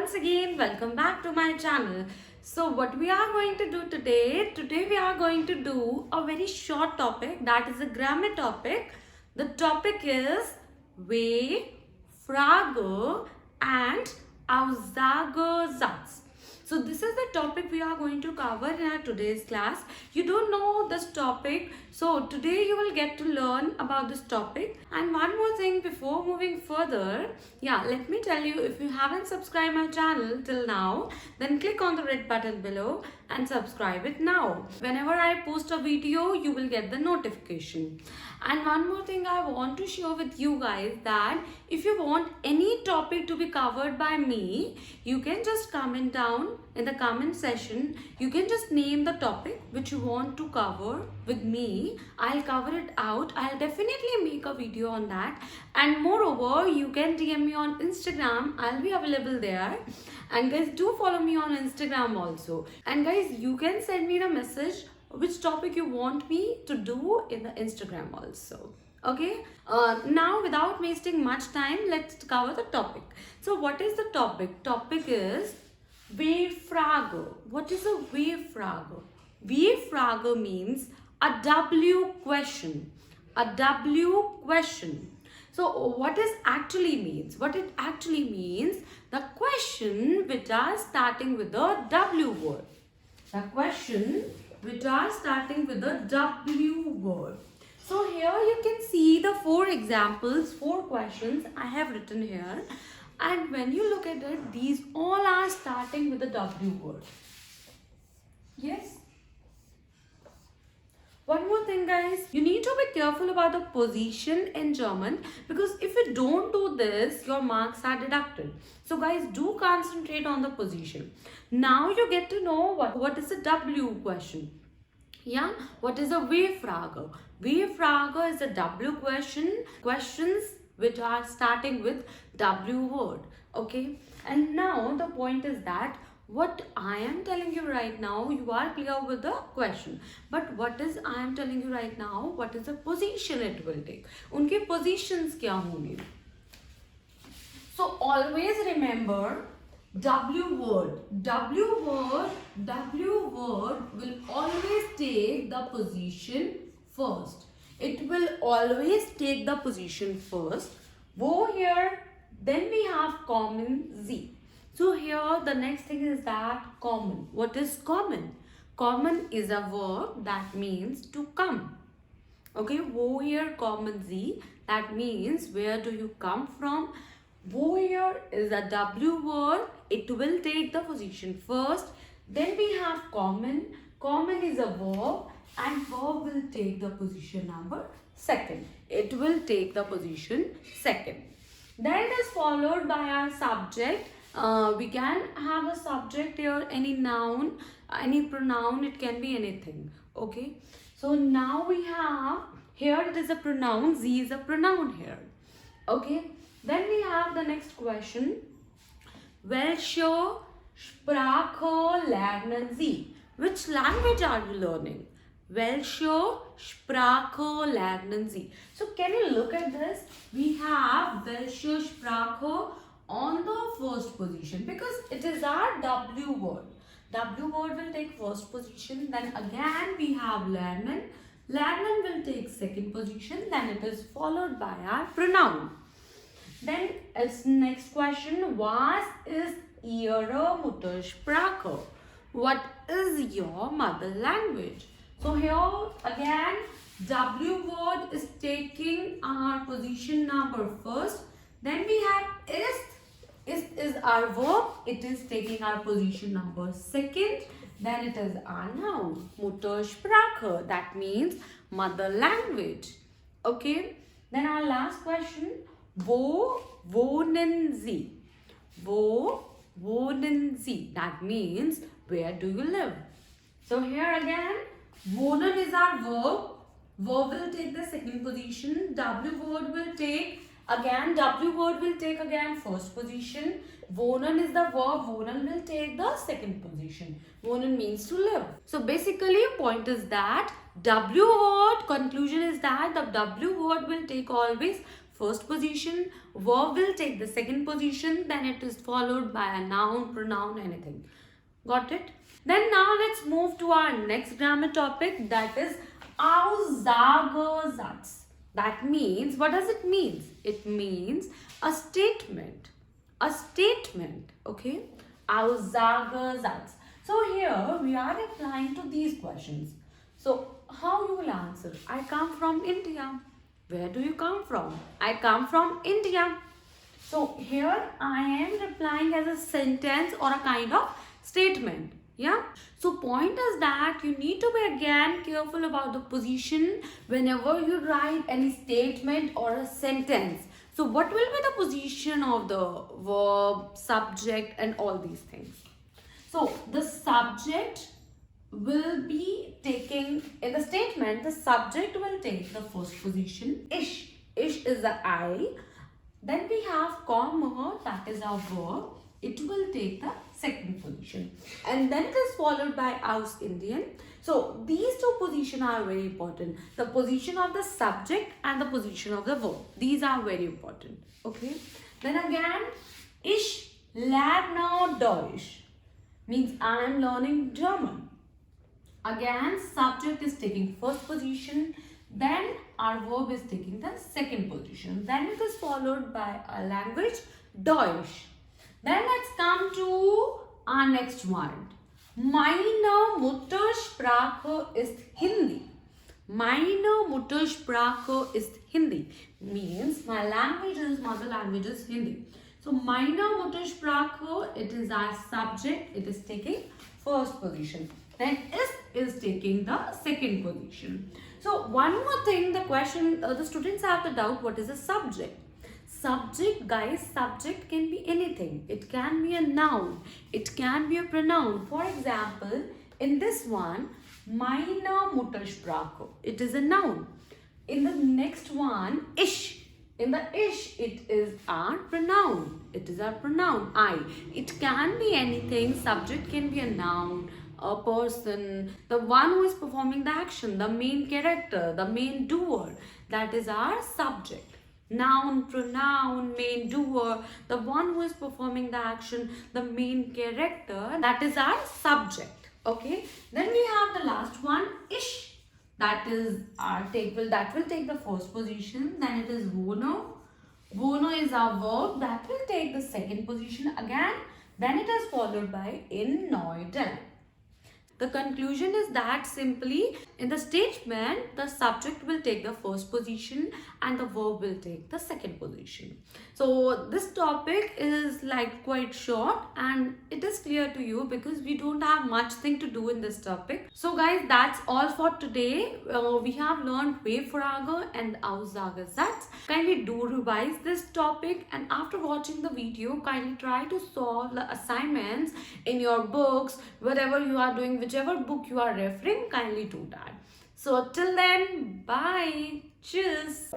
once again welcome back to my channel. So what we are going to do today we are going to do a very short topic, that is a grammar topic. The topic is we, Frage and Aussagesatz. So this is the topic we are going to cover in our today's class. You don't know this topic, so today you will get to learn about this topic. And one more thing before moving further, let me tell you, if you haven't subscribed my channel till now, then click on the red button below and subscribe it now. Whenever I post a video, you will get the notification. And one more thing I want to share with you guys, that if you want any topic to be covered by me, you can just comment down in the comment section. You can just name the topic which you want to cover with me. I'll cover it out. I'll definitely make a video on that. And moreover, you can DM me on Instagram. I'll be available there. And guys, do follow me on Instagram also. And guys, you can send me the message which topic you want me to do in the Instagram also. Okay, now without wasting much time, let's cover the topic. So what is the topic? Topic is W-Frage. What is a W-Frage? W-Frage means a W question. A W question. So what it actually means? What it actually means, the question which are starting with the W word. The question which are starting with the W word. So here you can see the 4 examples, 4 questions I have written here. And when you look at it, these all are starting with the W word. Yes. One more thing guys, you need to be careful about the position in German, because if you don't do this, your marks are deducted. So guys, do concentrate on the position. Now you get to know what is a W question. Yeah, what is a W-Frage? W-Frage is a W question, questions which are starting with W word. Okay, and now the point is that what I am telling you right now, you are clear with the question, but what is I am telling you right now, what is the position it will take? Unke positions kya honge? So always remember, W word will always take the position first. It will always take the position first. Wo here, then we have common Z. So here the next thing is that common. What is common? Common is a verb that means to come. Okay, wo here common Z, that means where do you come from? Wo here is a W word. It will take the position first. Then we have common. Common is a verb and verb will take the position number second. It will take the position second. Then it is followed by our subject. We can have a subject here, any noun, any pronoun, it can be anything. Okay. So now we have, here it is a pronoun, Z is a pronoun here. Okay. Then we have the next question. Welche Sprache lernen Sie? Which language are you learning? Welche Sprache lernen Sie? So can you look at this? We have welche Sprache on the first position because it is our W word. W word will take first position. Then again we have lernen. Lernen will take second position. Then it is followed by our pronoun. Then its next question, was is Ihre Muttersprache? What is your mother language? So here again, W word is taking our position number first. Then we have ist. Ist is our verb. It is taking our position number second. Then it is our noun, Muttersprache. That means mother language. Okay. Then our last question. Wo wohnen Sie? Wo wohnen Sie? That means where do you live? So here again, wohnen is our verb. Verb will take the second position. W word will take again first position. Wohnen is the verb. Wohnen will take the second position. Wohnen means to live. So basically point is that W word, conclusion is that the W word will take always first position, verb will take the second position, then it is followed by a noun, pronoun, anything. Got it? Then now let's move to our next grammar topic, that is Aussagesatz. That means, what does it mean? It means a statement. A statement, okay? Aussagesatz. So here we are replying to these questions. So how you will answer? I come from India. Where do you come from? I come from India. So here I am replying as a sentence or a kind of statement. Yeah. So point is that you need to be again careful about the position whenever you write any statement or a sentence. So what will be the position of the verb, subject and all these things? So the subject will be taking, in the statement, the subject will take the first position. Ish. Ish is the I. Then we have comma, that is our verb. It will take the second position. And then it is followed by aus Indian. So these two positions are very important. The position of the subject and the position of the verb. These are very important. Okay. Then again, ich lerne Deutsch. Means I am learning German. Again, subject is taking first position. Then our verb is taking the second position. Then it is followed by a language, Deutsch. Then let's come to our next one. Meine Muttersprache ist Hindi. Meine Muttersprache ist Hindi. Means my language is, mother language is Hindi. So meine Muttersprache, it is our subject. It is taking first position. Then is taking the second position. So one more thing, the question, the students have the doubt, what is a subject? Subject, guys, subject can be anything. It can be a noun. It can be a pronoun. For example, in this one, meine Muttersprache, it is a noun. In the next one, ich. In the ish, it is our pronoun. It is our pronoun, I. It can be anything. Subject can be a noun, a person, the one who is performing the action, the main character, the main doer. That is our subject. Noun, pronoun, main doer, the one who is performing the action, the main character, that is our subject. Okay. Then we have the last one, ish. That is our that will take the first position. Then it is wohne. Wohne is our verb that will take the second position again. Then it is followed by in Delhi. The conclusion is that simply in the statement, the subject will take the first position and the verb will take the second position. So this topic is like quite short and it is clear to you because we don't have much thing to do in this topic. So guys, that's all for today. We have learned Webfrage and Aussagesatz. Kindly do revise this topic, and after watching the video, kindly try to solve the assignments in your books, whatever you are doing, whichever book you are referring, kindly do that. So till then, bye. Cheers.